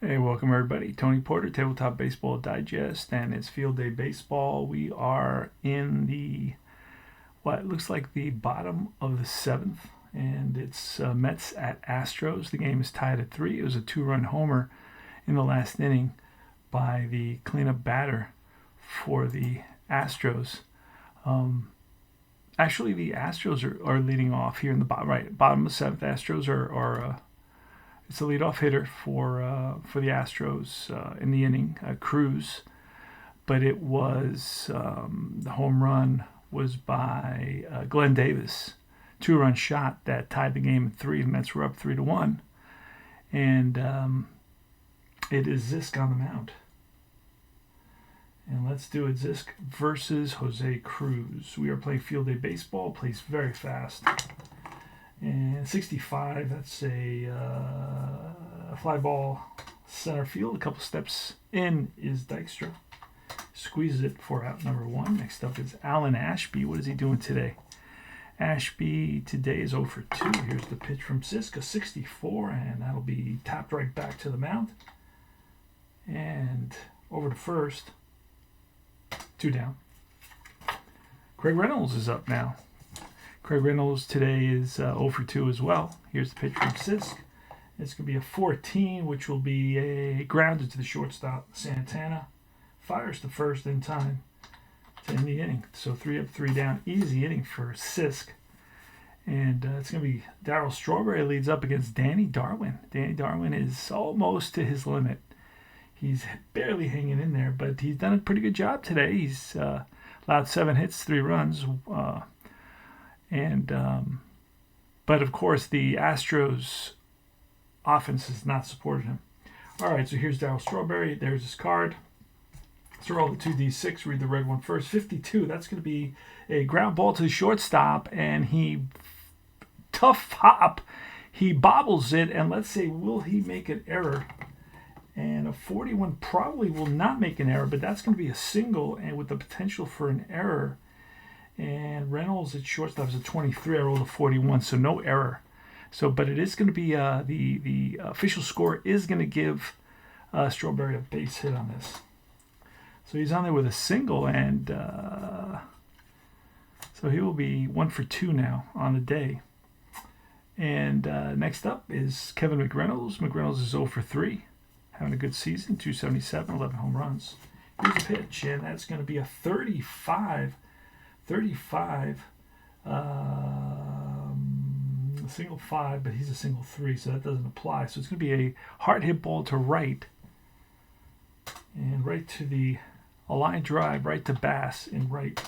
Hey, welcome everybody. Tony Porter, Tabletop Baseball Digest, and it's Field Day Baseball. We are in what looks like the bottom of the seventh, and it's Mets at Astros. The game is tied at 3. It was a 2-run homer in the last inning by the cleanup batter for the Astros. Actually, the Astros are leading off here in the bottom of the seventh. Astros are it's the leadoff hitter for the Astros in the inning, Cruz. But it was the home run was by Glenn Davis, 2-run shot that tied the game at 3. The Mets were up 3-1, and it is Zisk on the mound. And let's do it. Zisk versus Jose Cruz. We are playing Field Day Baseball. Plays very fast. And 65, that's a fly ball center field. A couple steps in is Dykstra. Squeezes it for out number 1. Next up is Alan Ashby. What is he doing today? Ashby today is 0 for 2. Here's the pitch from Siska, 64, and that'll be tapped right back to the mound. And over to first. 2 down. Craig Reynolds is up now. Craig Reynolds today is 0 for 2 as well. Here's the pitch from Sisk. It's going to be a 14, which will be a grounded to the shortstop. Santana fires the first in time to end the inning. So 3 up, 3 down. Easy inning for Sisk. And it's going to be Darryl Strawberry leads up against Danny Darwin. Danny Darwin is almost to his limit. He's barely hanging in there, but he's done a pretty good job today. He's allowed 7 hits, 3 runs. But of course, the Astros offense has not supported him. All right, so here's Darryl Strawberry. There's his card. Let's roll the 2d6. Read the red one first. 52. That's going to be a ground ball to the shortstop, and tough hop. He bobbles it, and let's say, will he make an error? And a 41 probably will not make an error, but that's going to be a single, and with the potential for an error. And Reynolds at shortstop is a 23. I rolled a 41, so no error. So, but it is going to be the official score is going to give Strawberry a base hit on this. So he's on there with a single, and so he will be 1 for 2 now on the day. And next up is Kevin McReynolds. McReynolds is 0 for 3, having a good season, 277, 11 home runs. Here's a pitch, and that's going to be a 35. A single 5, but he's a single 3, so that doesn't apply. So it's going to be a hard hit ball to right, and right to a line drive right to Bass in right.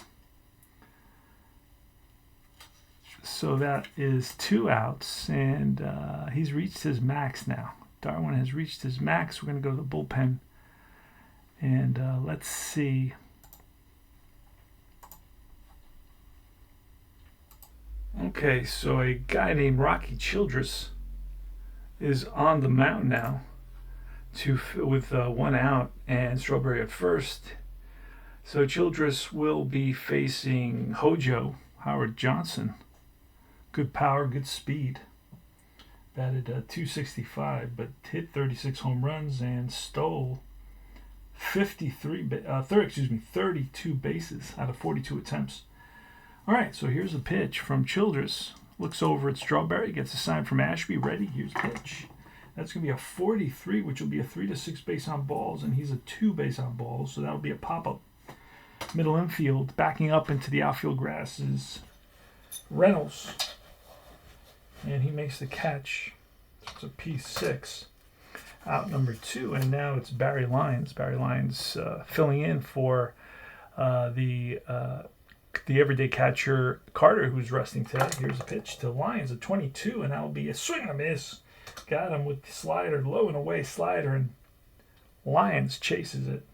So that is 2 outs, and he's reached his max now. Darwin has reached his max. We're going to go to the bullpen, and let's see. Okay, so a guy named Rocky Childress is on the mound now with 1 out and Strawberry at first. So Childress will be facing Hojo, Howard Johnson. Good power, good speed. Batted 265, but hit 36 home runs and stole 32 bases out of 42 attempts. All right, so here's a pitch from Childress. Looks over at Strawberry, gets a sign from Ashby. Ready? Here's the pitch. That's going to be a 43, which will be a 3 to 6 base on balls, and he's a 2 base on balls, so that'll be a pop-up. Middle infield, backing up into the outfield grass is Reynolds, and he makes the catch. It's a P6. Out number 2, and now it's Barry Lyons. Barry Lyons filling in for the everyday catcher Carter, who's resting today. Here's a pitch to Lyons at 22, and that'll be a swing and a miss. Got him with the slider, low and away slider, and Lyons chases it.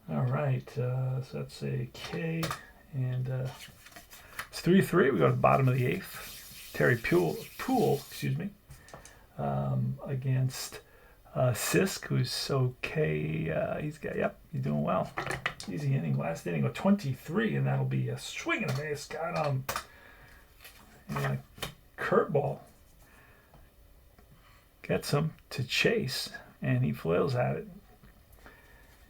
All right, so that's a K, and it's 3-3. We go to the bottom of the 8th. Terry Poole, against Sisk, who's okay. He's doing well. Easy inning. Last inning, a 23, and that'll be a swing and a miss. Got him. And a curveball gets him to chase, and he flails at it.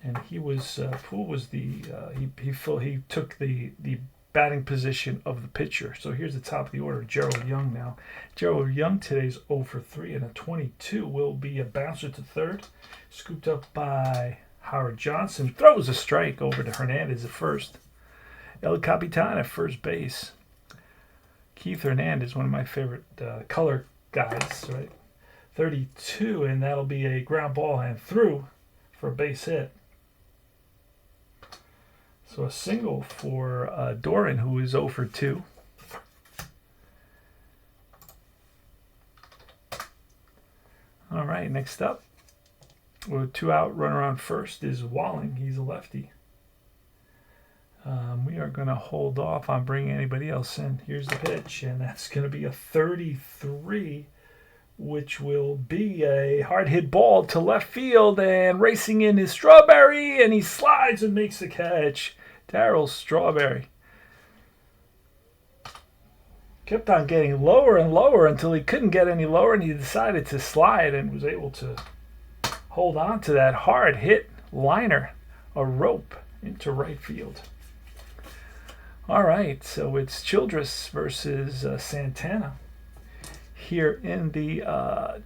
And he was Poole was the he took the batting position of the pitcher. So here's the top of the order. Gerald Young now. Gerald Young today's 0 for 3, and a 22 will be a bouncer to third, scooped up by Howard Johnson. Throws a strike over to Hernandez at first. El Capitan at first base. Keith Hernandez, one of my favorite color guys, right? 32, and that'll be a ground ball and through for a base hit. So a single for Doran, who is 0 for 2. All right, next up, with 2 out, runner on first is Walling. He's a lefty. We are going to hold off on bringing anybody else in. Here's the pitch, and that's going to be a 33, which will be a hard hit ball to left field, and racing in is Strawberry, and he slides and makes the catch. Darryl Strawberry kept on getting lower and lower until he couldn't get any lower, and he decided to slide and was able to hold on to that hard hit liner, a rope, into right field. All right, so it's Childress versus Santana here in the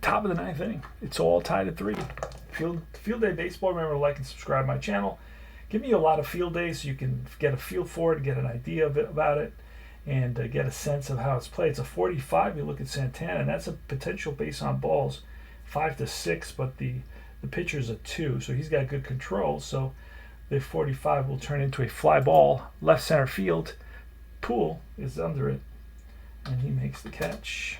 top of the 9th inning. It's all tied at 3. Field Day Baseball. Remember to like and subscribe to my channel. Give me a lot of field days so you can get a feel for it, get an idea about it, and get a sense of how it's played. It's a 45. You look at Santana, and that's a potential base on balls, 5 to 6, but the pitcher's a 2, so he's got good control. So the 45 will turn into a fly ball, left center field. Poole is under it, and he makes the catch.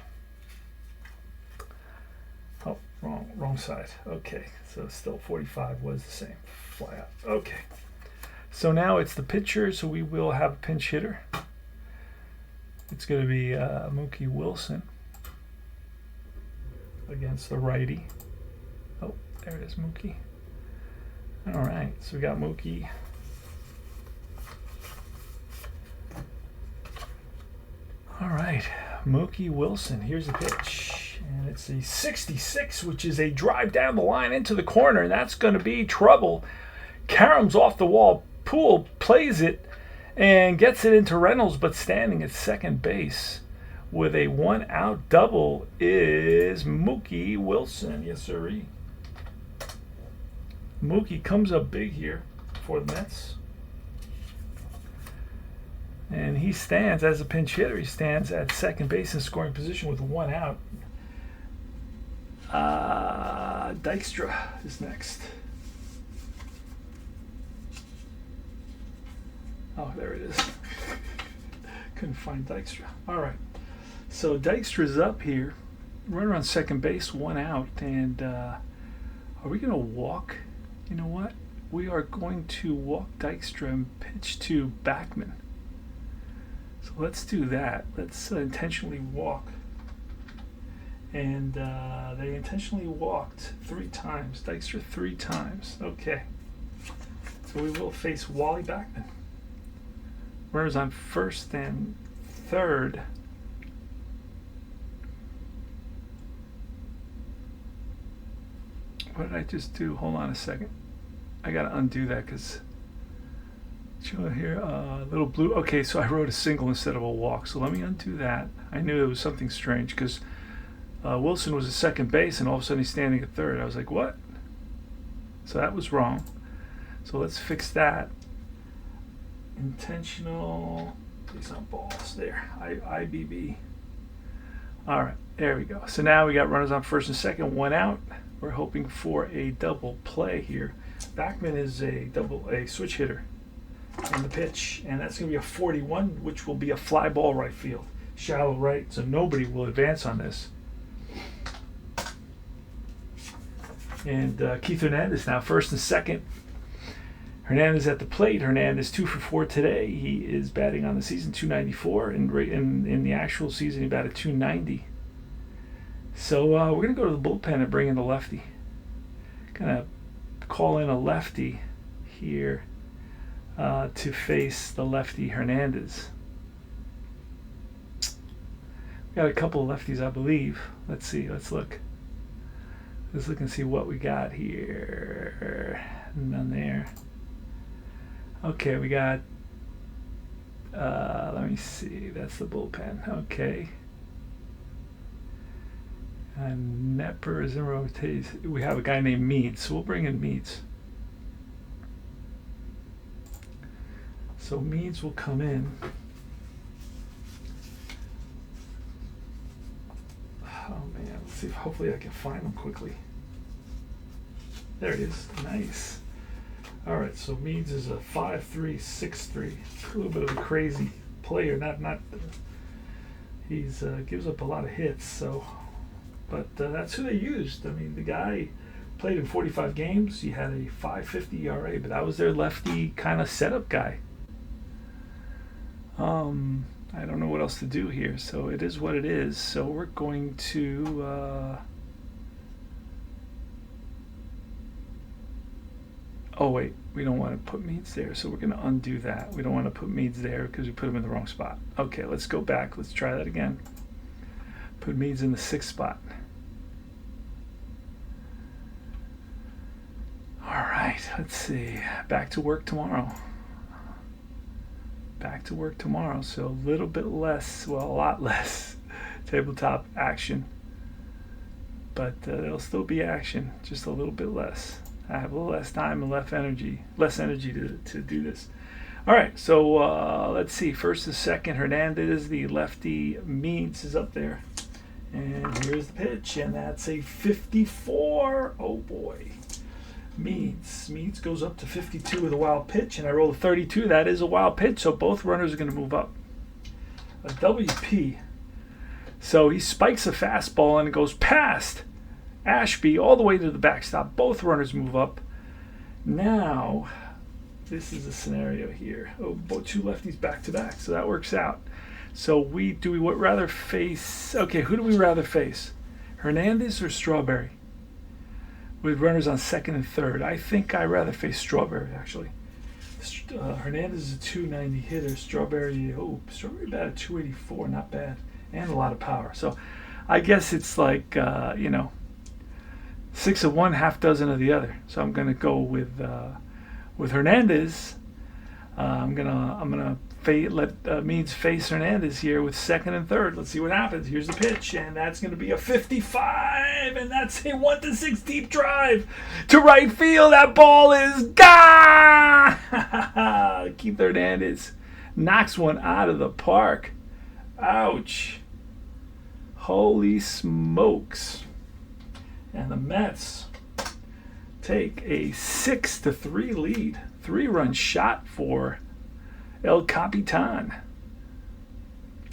Oh, wrong side. Okay, so still 45 was the same. Fly out. Okay. So now it's the pitcher, so we will have a pinch hitter. It's going to be Mookie Wilson against the righty. Oh, there it is, Mookie. All right, so we got Mookie. All right, Mookie Wilson. Here's the pitch. And it's a 66, which is a drive down the line into the corner, and that's going to be trouble. Karum's off the wall. Poole plays it and gets it into Reynolds, but standing at second base with a 1-out double is Mookie Wilson. Yes, sirree. Mookie comes up big here for the Mets. And he stands as a pinch hitter. He stands at second base in scoring position with 1 out. Dykstra is next. Oh, there it is. Couldn't find Dykstra. All right. So Dykstra's up here. Runner on second base, 1 out. And are we going to walk? You know what? We are going to walk Dykstra and pitch to Backman. So let's do that. Let's intentionally walk. And they intentionally walked 3 times. Dykstra 3 times. Okay. So we will face Wally Backman. Runners on first and third. What did I just do? Hold on a second. I got to undo that because here, little blue. Okay, so I wrote a single instead of a walk. So let me undo that. I knew there was something strange because Wilson was at second base and all of a sudden he's standing at third. I was like, what? So that was wrong. So let's fix that. Intentional base on balls there. IBB. All right, there we go. So now we got runners on first and second, 1 out. We're hoping for a double play here. Backman is a switch hitter on the pitch, and that's going to be a 41, which will be a fly ball right field, shallow right. So nobody will advance on this. And Keith Hernandez now first and second. Hernandez at the plate. Hernandez 2 for 4 today. He is batting on the season 294. In the actual season, he batted 290. So we're going to go to the bullpen and bring in the lefty. Going to call in a lefty here to face the lefty Hernandez. We've got a couple of lefties, I believe. Let's see. Let's look. Let's look and see what we got here. None there. Okay, we got, let me see, that's the bullpen. Okay. And Netper is in rotation. We have a guy named Meads, so we'll bring in Meads. So Meads will come in. Oh man, let's see if hopefully I can find him quickly. There it is. Nice. Alright, so Meads is a 5'3", 6'3". A little bit of a crazy player. Not he's gives up a lot of hits, so but that's who they used. I mean, the guy played in 45 games. He had a 5.50 ERA, but that was their lefty kind of setup guy. I don't know what else to do here, so it is what it is. So we're going to oh wait, we don't want to put Meads there, so we're going to undo that. We don't want to put Meads there because we put him in the wrong spot. Okay, let's go back. Let's try that again. Put Meads in the 6th spot. All right, let's see. Back to work tomorrow. Back to work tomorrow, so a little bit less, well, a lot less tabletop action. But there'll still be action, just a little bit less. I have a little less time and less energy to do this. All right, so let's see. First and second, Hernandez, the lefty. Meads is up there. And here's the pitch, and that's a 54. Oh boy. Meads goes up to 52 with a wild pitch, and I roll a 32. That is a wild pitch, so both runners are going to move up. A WP. So he spikes a fastball, and it goes past Ashby all the way to the backstop. Both runners move up. Now, this is a scenario here. Oh, two lefties back to back, so that works out. So do we rather face? Okay, who do we rather face? Hernandez or Strawberry? With runners on second and third. I think I'd rather face Strawberry, actually. Hernandez is a 290 hitter. Strawberry batted 284, not bad. And a lot of power. So I guess it's like, 6 of one, half dozen of the other. So I'm going to go with Hernandez. I'm gonna let Meads face Hernandez here with second and third. Let's see what happens. Here's the pitch, and that's going to be a 55, and that's a 1-6 deep drive to right field. That ball is gone. Keith Hernandez knocks one out of the park. Ouch. Holy smokes. And the Mets take a 6-3 lead. 3-run shot for El Capitan.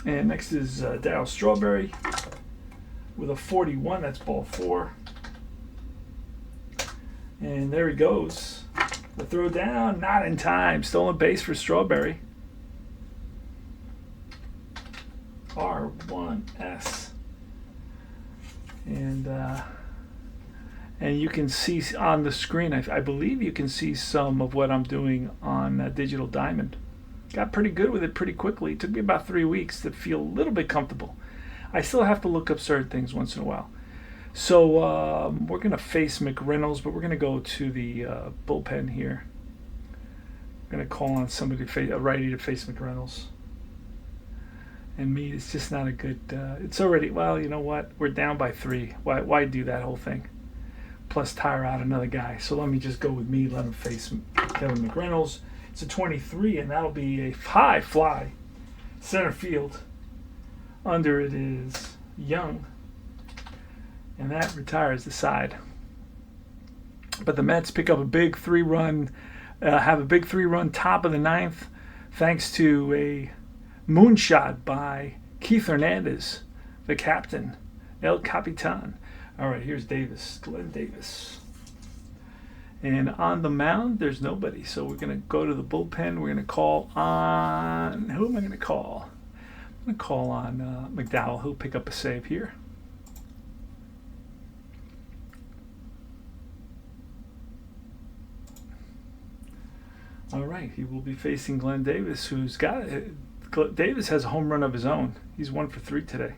And next is Darryl Strawberry with a 41. That's ball 4. And there he goes. The throw down, not in time. Stolen base for Strawberry. R1S. And you can see on the screen, I believe you can see some of what I'm doing on Digital Diamond. Got pretty good with it pretty quickly. It took me about 3 weeks to feel a little bit comfortable. I still have to look up certain things once in a while. So we're going to face McReynolds, but we're going to go to the bullpen here. I'm going to call on somebody, a righty, to face McReynolds. And Mead is just not a good... it's already... Well, you know what? We're down by 3. Why do that whole thing? Plus tire out another guy. So let me just go with Mead, let him face Kevin McReynolds. It's a 23, and that'll be a high fly. Center field. Under it is Young. And that retires the side. But the Mets pick up a big 3-run, have a big 3-run top of the 9th, thanks to a moonshot by Keith Hernandez, the captain, El Capitan. All right, here's Davis, Glenn Davis. And on the mound, there's nobody. So we're going to go to the bullpen. We're going to call on... Who am I going to call? I'm going to call on McDowell. He'll pick up a save here. All right, he will be facing Glenn Davis, who's got... Davis has a home run of his own. He's 1 for 3 today.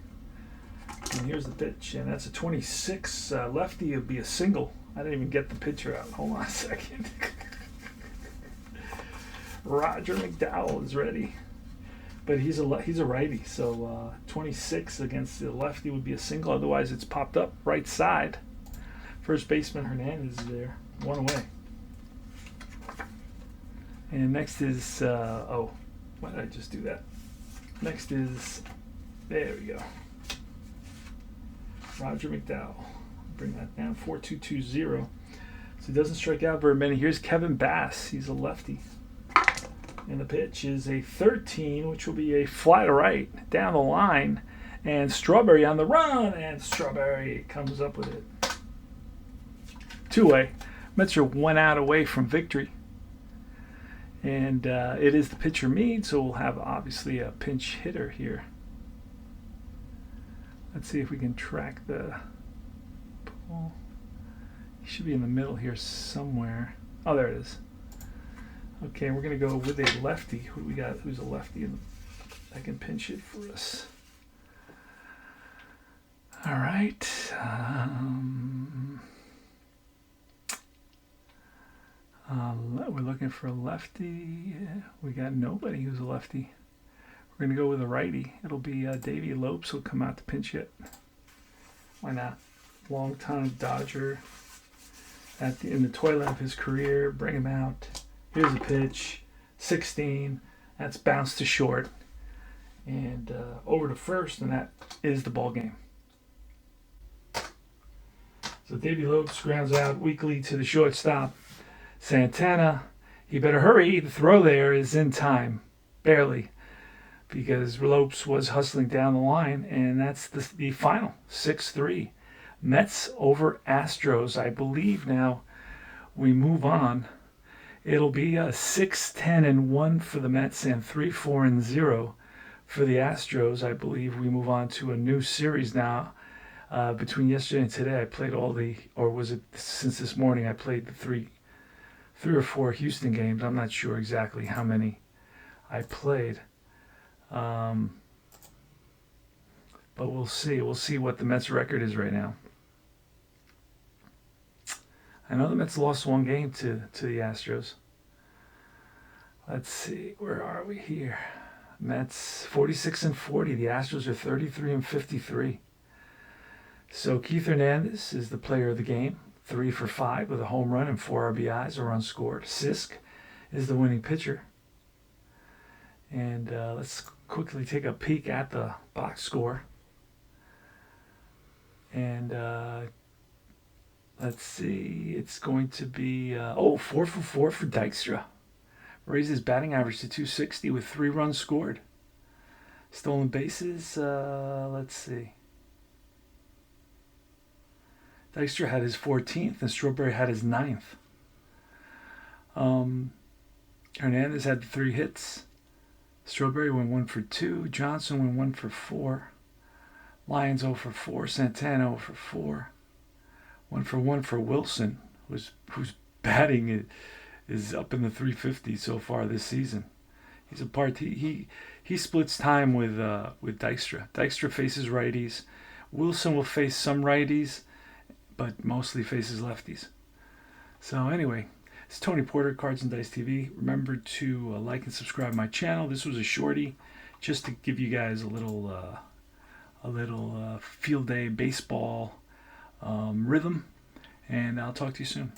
And here's the pitch, and that's a 26. Lefty would be a single. I didn't even get the pitcher out. Hold on a second. Roger McDowell is ready, but he's a righty, so 26 against the lefty would be a single. Otherwise, it's popped up right side. First baseman Hernandez is there, one away. And next is oh, why did I just do that? Next is, there we go, Roger McDowell. Bring that down, 4-2-2-0. So he doesn't strike out very many. Here's Kevin Bass. He's a lefty. And the pitch is a 13, which will be a fly to right down the line. And Strawberry on the run. And Strawberry comes up with it. Two-way. Mets are 1 out away from victory. And it is the pitcher Meade, so we'll have obviously a pinch hitter here. Let's see if we can track the pull. He should be in the middle here somewhere. Oh, there it is. Okay, we're going to go with a lefty. Who do we got? Who's a lefty that can pinch it for us? All right. We're looking for a lefty. We got nobody who's a lefty. We're going to go with a righty. It'll be Davey Lopes will come out to pinch it. Why not? Long-time Dodger in the twilight of his career. Bring him out. Here's a pitch. 16. That's bounced to short. And over to first, and that is the ball game. So Davey Lopes grounds out weakly to the shortstop. Santana, he better hurry. The throw there is in time. Barely. Because Lopes was hustling down the line, and that's the final, 6-3. Mets over Astros. I believe now we move on. It'll be a 6-10-1 for the Mets and 3-4-0 for the Astros. I believe we move on to a new series now. Between yesterday and today, I played or was it since this morning? I played the three or four Houston games. I'm not sure exactly how many I played. But we'll see. We'll see what the Mets record is right now. I know the Mets lost one game to the Astros. Let's see. Where are we here? Mets 46-40. The Astros are 33-53. So Keith Hernandez is the player of the game. 3 for 5 with a home run and 4 RBIs, a run scored. Sisk is the winning pitcher. And let's quickly take a peek at the box score. And let's see. It's going to be 4 for 4 for Dykstra. Raised his batting average to 260 with 3 runs scored. Stolen bases, let's see. Dykstra had his 14th and Strawberry had his 9th. Hernandez had 3 hits. Strawberry went 1 for 2. Johnson went 1 for 4. Lyons 0 for 4. Santana 0 for 4. 1 for 1 for Wilson, whose batting is up in the 350s so far this season. He's a part. He splits time with Dykstra. Dykstra faces righties. Wilson will face some righties, but mostly faces lefties. So anyway, it's Tony Porter, Cards and Dice TV. Remember to like and subscribe to my channel. This was a shorty, just to give you guys a little field day baseball rhythm. And I'll talk to you soon.